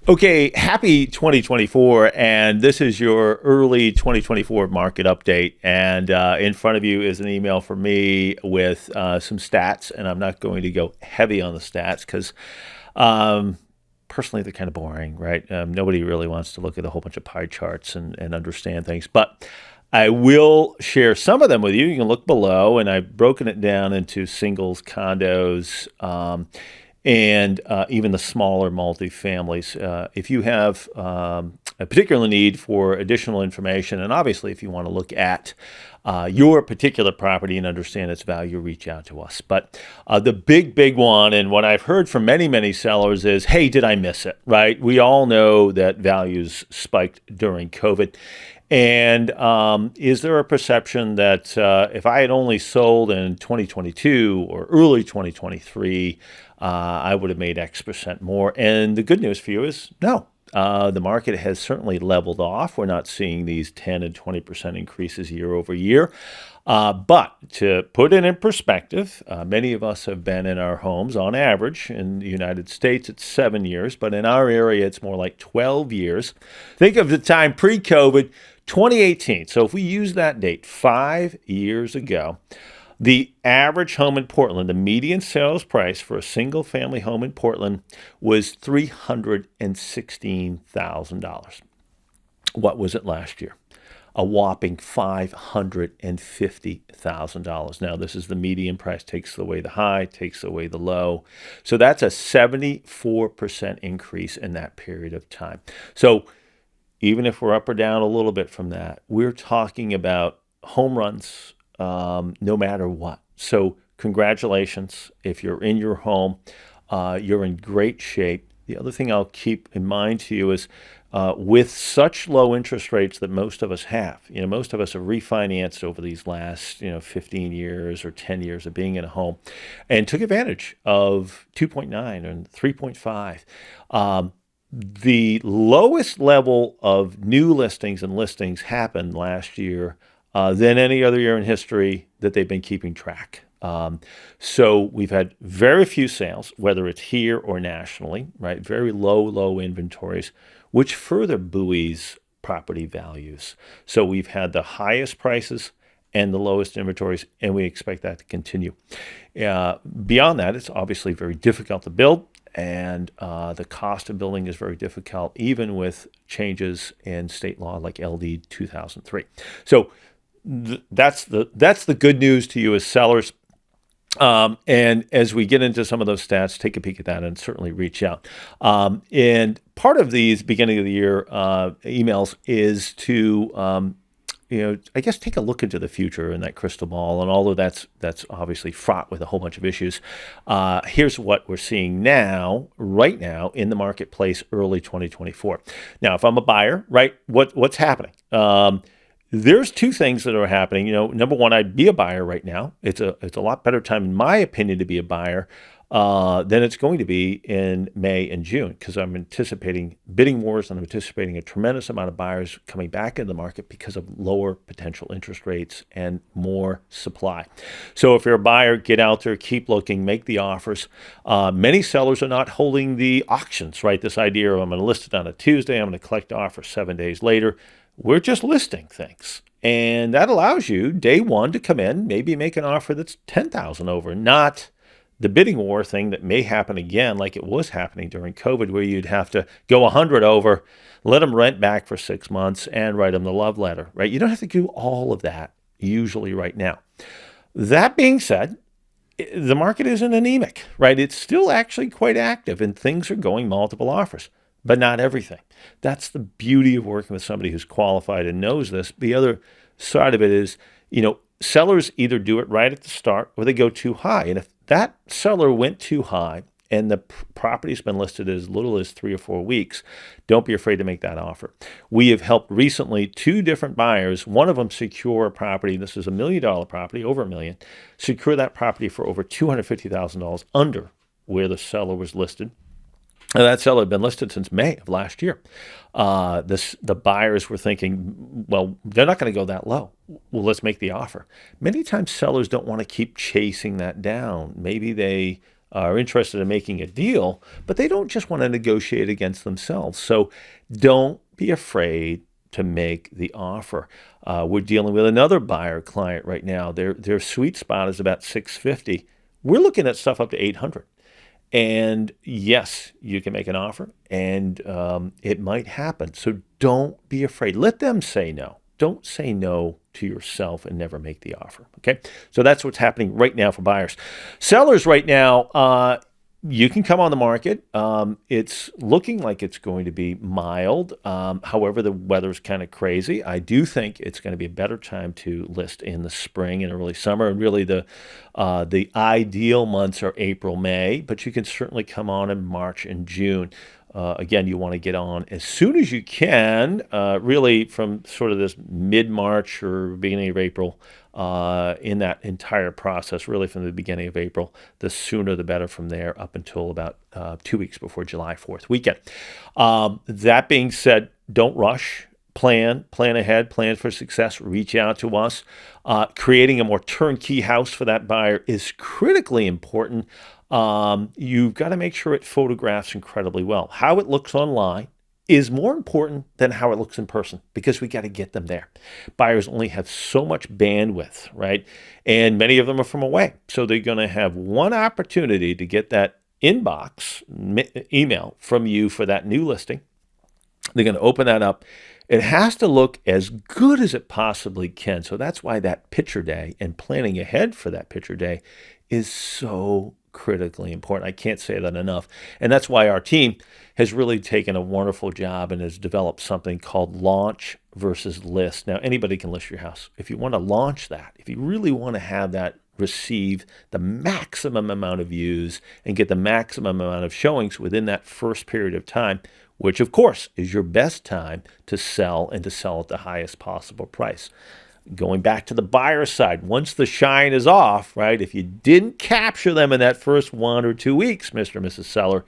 Okay, happy 2024, and this is your early 2024 market update. And in front of you is an email from me with some stats, and I'm not going to go heavy on the stats because um, personally they're kind of boring, right? Nobody really wants to look at a whole bunch of pie charts and understand things, but I will share some of them with you. You can look below, and I've broken it down into singles, condos, and even the smaller multifamilies. If you have a particular need for additional information, and obviously if you want to look at your particular property and understand its value, reach out to us. But the big one, and what I've heard from many sellers is, hey, did I miss it? Right? We all know that values spiked during COVID. And is there a perception that if I had only sold in 2022 or early 2023, I would have made X percent more? And the good news for you is no. The market has certainly leveled off. We're not seeing these 10 and 20% increases year over year. But to put it in perspective, many of us have been in our homes on average. In the United States, it's 7 years, but in our area, it's more like 12 years. Think of the time pre COVID, 2018. So if we use that date, 5 years ago, the average home in Portland, the median sales price for a single family home in Portland was $316,000. What was it last year? A whopping $550,000. Now, this is the median price, takes away the high, takes away the low. So that's a 74% increase in that period of time. So even if we're up or down a little bit from that, we're talking about home runs no matter what. So congratulations. If you're in your home, you're in great shape. The other thing I'll keep in mind to you is with such low interest rates that most of us have, most of us have refinanced over these last, 15 years or 10 years of being in a home and took advantage of 2.9 and 3.5. The lowest level of new listings and listings happened last year than any other year in history that they've been keeping track. So we've had very few sales, whether it's here or nationally, right? Very low inventories, which further buoys property values. So we've had the highest prices and the lowest inventories, and we expect that to continue. Beyond that, it's obviously very difficult to build, and the cost of building is very difficult, even with changes in state law like LD 2003. So that's the good news to you as sellers. And as we get into some of those stats, take a peek at that and certainly reach out. And part of these beginning of the year emails is to I guess take a look into the future in that crystal ball. And although that's obviously fraught with a whole bunch of issues, here's what we're seeing right now in the marketplace early 2024. Now, if I'm a buyer, right, what's happening? There's two things that are happening. Number one, I'd be a buyer right now. It's a lot better time, in my opinion, to be a buyer than it's going to be in May and June, because I'm anticipating bidding wars and I'm anticipating a tremendous amount of buyers coming back into the market because of lower potential interest rates and more supply. So if you're a buyer, get out there, keep looking, make the offers. Many sellers are not holding the auctions, right? This idea of I'm going to list it on a Tuesday, I'm going to collect offers 7 days later. We're just listing things. And that allows you day one to come in, maybe make an offer that's 10,000 over, not the bidding war thing that may happen again, like it was happening during COVID, where you'd have to go 100 over, let them rent back for 6 months and write them the love letter, right? You don't have to do all of that usually right now. That being said, the market isn't anemic, right? It's still actually quite active and things are going multiple offers, but not everything. That's the beauty of working with somebody who's qualified and knows this. The other side of it is, sellers either do it right at the start or they go too high. And if that seller went too high and the property's been listed as little as 3 or 4 weeks, don't be afraid to make that offer. We have helped recently 2 different buyers, one of them secure a property, this is $1 million property, over $1 million, secure that property for over $250,000 under where the seller was listed. And that seller had been listed since May of last year. The buyers were thinking, well, they're not going to go that low. Well, let's make the offer. Many times sellers don't want to keep chasing that down. Maybe they are interested in making a deal, but they don't just want to negotiate against themselves. So don't be afraid to make the offer. We're dealing with another buyer client right now. Their sweet spot is about 650. We're looking at stuff up to 800. And yes, you can make an offer, and it might happen. So don't be afraid. Let them say no. Don't say no to yourself and never make the offer. Okay. So that's what's happening right now for buyers. Sellers right now, you can come on the market. It's looking like it's going to be mild. However, the weather's kind of crazy. I do think it's going to be a better time to list in the spring and early summer. And really the ideal months are April, May, but you can certainly come on in March and June. Again, you want to get on as soon as you can, really from sort of this mid-March or beginning of April, in that entire process, really from the beginning of April. The sooner the better from there up until about 2 weeks before July 4th weekend. That being said, don't rush. Plan ahead, plan for success, reach out to us. Creating a more turnkey house for that buyer is critically important. You've got to make sure it photographs incredibly well. How it looks online is more important than how it looks in person because we got to get them there. Buyers only have so much bandwidth, right? And many of them are from away. So they're going to have one opportunity to get that inbox email from you for that new listing. They're going to open that up. It has to look as good as it possibly can. So that's why that picture day and planning ahead for that picture day is so critically important. I can't say that enough. And that's why our team has really taken a wonderful job and has developed something called launch versus list. Now, anybody can list your house. If you want to launch that, if you really want to have that receive the maximum amount of views and get the maximum amount of showings within that first period of time, which of course is your best time to sell and to sell at the highest possible price. Going back to the buyer side, once the shine is off, right, if you didn't capture them in that first 1 or 2 weeks, Mr. and Mrs. Seller,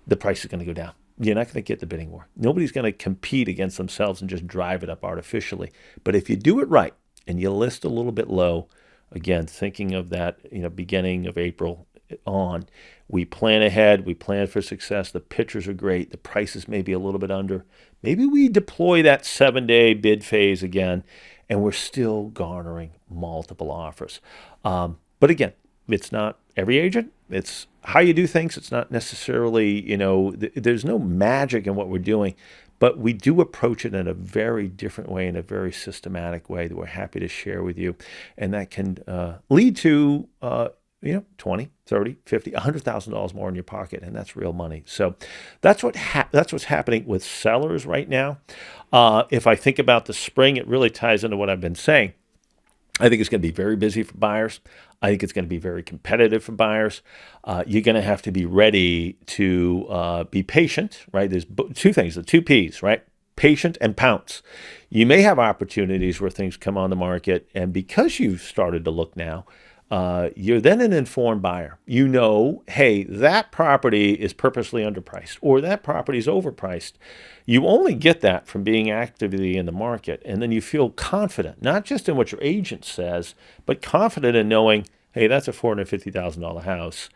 the price is going to go down. You're not going to get the bidding war. Nobody's going to compete against themselves and just drive it up artificially. But if you do it right and you list a little bit low, again, thinking of that, beginning of April on, we plan ahead, we plan for success, the pictures are great, the prices may be a little bit under. Maybe we deploy that 7-day bid phase again, and we're still garnering multiple offers. But again, it's not every agent. It's how you do things. It's not necessarily, there's no magic in what we're doing, but we do approach it in a very different way, in a very systematic way that we're happy to share with you. And that can lead to, 20, 30, 50, $100,000 more in your pocket, and that's real money. So that's what's happening with sellers right now. If I think about the spring, it really ties into what I've been saying. I think it's going to be very busy for buyers. I think it's going to be very competitive for buyers. You're going to have to be ready to be patient, right? There's two things, the two P's, right? Patient and pounce. You may have opportunities where things come on the market, and because you've started to look now, you're then an informed buyer. Hey, that property is purposely underpriced or that property is overpriced. You only get that from being actively in the market. And then you feel confident, not just in what your agent says, but confident in knowing, hey, that's a $450,000 house.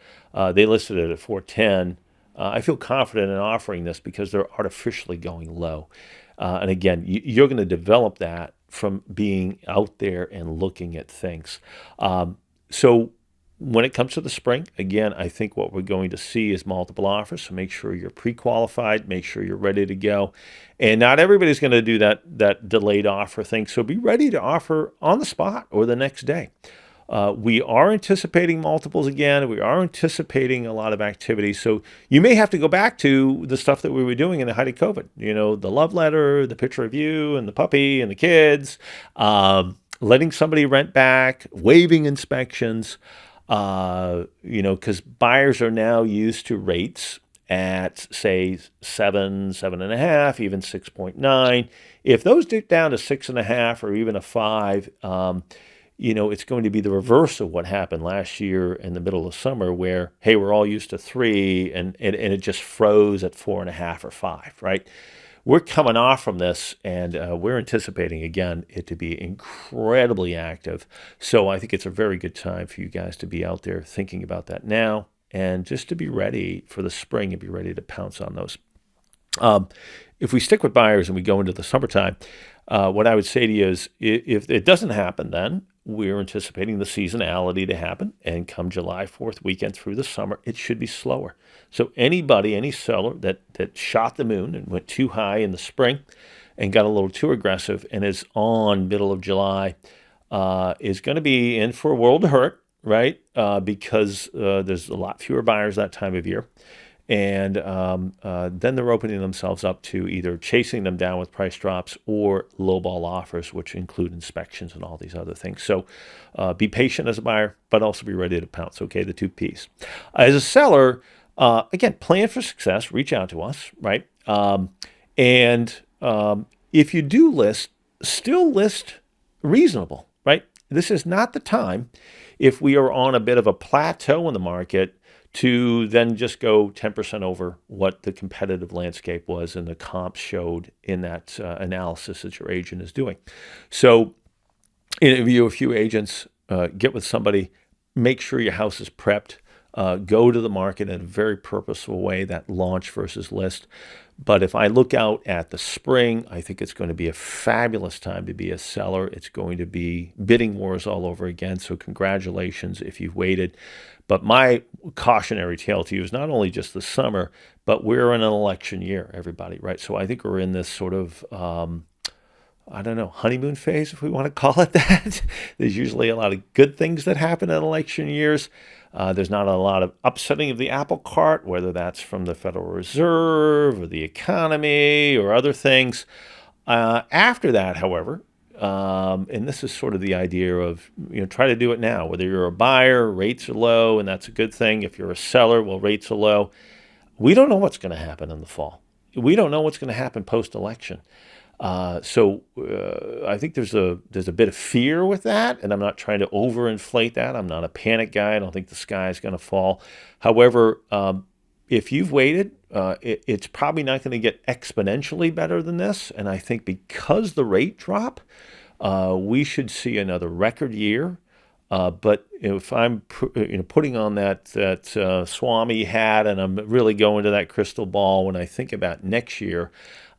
They listed it at $410,000. I feel confident in offering this because they're artificially going low. And again, you're going to develop that from being out there and looking at things. So when it comes to the spring, again, I think what we're going to see is multiple offers. So make sure you're pre-qualified, make sure you're ready to go. And not everybody's going to do that delayed offer thing. So be ready to offer on the spot or the next day. We are anticipating multiples again. We are anticipating a lot of activity. So you may have to go back to the stuff that we were doing in the height of COVID. The love letter, the picture of you and the puppy and the kids, letting somebody rent back, waiving inspections, because buyers are now used to rates at, say, 7, 7.5, even 6.9. If those dip down to 6.5 or even a 5, it's going to be the reverse of what happened last year in the middle of summer where, hey, we're all used to 3 and it just froze at 4.5 or 5, right? We're coming off from this, and we're anticipating, again, it to be incredibly active. So I think it's a very good time for you guys to be out there thinking about that now and just to be ready for the spring and be ready to pounce on those. If we stick with buyers and we go into the summertime, what I would say to you is if it doesn't happen then, we're anticipating the seasonality to happen. And come July 4th weekend through the summer, it should be slower. So any seller that shot the moon and went too high in the spring and got a little too aggressive and is on middle of July is going to be in for a world of hurt, right? Because there's a lot fewer buyers that time of year. And then they're opening themselves up to either chasing them down with price drops or lowball offers, which include inspections and all these other things. So be patient as a buyer, but also be ready to pounce. Okay, the two P's. As a seller, again, plan for success. Reach out to us, right? And if you do list, still list reasonable, right? This is not the time if we are on a bit of a plateau in the market to then just go 10% over what the competitive landscape was and the comps showed in that analysis that your agent is doing. So interview a few agents, get with somebody, make sure your house is prepped, go to the market in a very purposeful way, that launch versus list. But if I look out at the spring, I think it's going to be a fabulous time to be a seller. It's going to be bidding wars all over again. So congratulations if you've waited. But my cautionary tale to you is not only just the summer, but we're in an election year, everybody, right? So I think we're in this sort of, honeymoon phase, if we want to call it that. There's usually a lot of good things that happen in election years. There's not a lot of upsetting of the apple cart, whether that's from the Federal Reserve or the economy or other things. After that, however, and this is sort of the idea of, try to do it now. Whether you're a buyer, rates are low, and that's a good thing. If you're a seller, well, rates are low. We don't know what's going to happen in the fall. We don't know what's going to happen post-election. So I think there's a bit of fear with that, and I'm not trying to overinflate that. I'm not a panic guy. I don't think the sky is going to fall. However, if you've waited, it's probably not going to get exponentially better than this. And I think because the rate drop, we should see another record year. But if I'm putting on that Swami hat and I'm really going to that crystal ball, when I think about next year,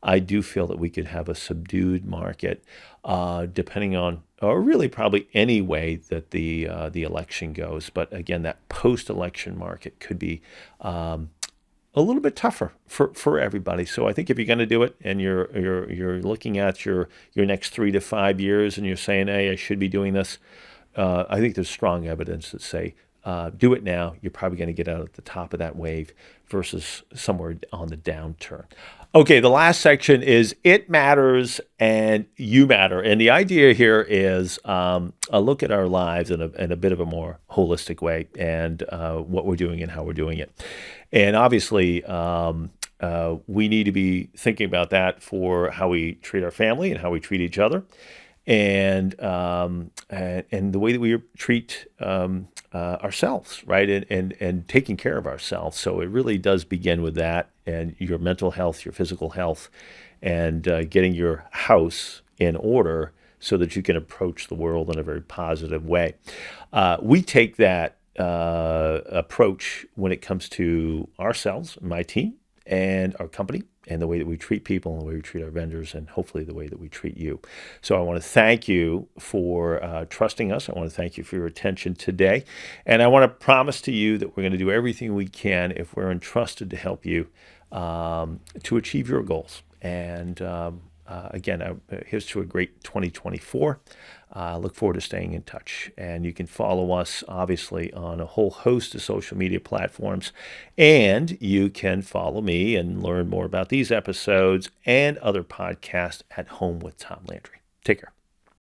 I do feel that we could have a subdued market, depending on, or really probably any way that the election goes. But again, that post-election market could be a little bit tougher for everybody. So I think if you're going to do it and you're looking at your next 3 to 5 years and you're saying, hey, I should be doing this, I think there's strong evidence that say, do it now. You're probably going to get out at the top of that wave versus somewhere on the downturn. Okay, the last section is it matters and you matter. And the idea here is a look at our lives in a bit of a more holistic way and what we're doing and how we're doing it. And obviously, we need to be thinking about that for how we treat our family and how we treat each other. And the way that we treat ourselves, right, and taking care of ourselves. So it really does begin with that, and your mental health, your physical health, and getting your house in order so that you can approach the world in a very positive way. We take that approach when it comes to ourselves, my team, and our company, and the way that we treat people and the way we treat our vendors, and hopefully the way that we treat you. So I want to thank you for trusting us. I want to thank you for your attention today. And I want to promise to you that we're going to do everything we can if we're entrusted to help you to achieve your goals. And again, here's to a great 2024. Look forward to staying in touch. And you can follow us, obviously, on a whole host of social media platforms. And you can follow me and learn more about these episodes and other podcasts at home with Tom Landry. Take care.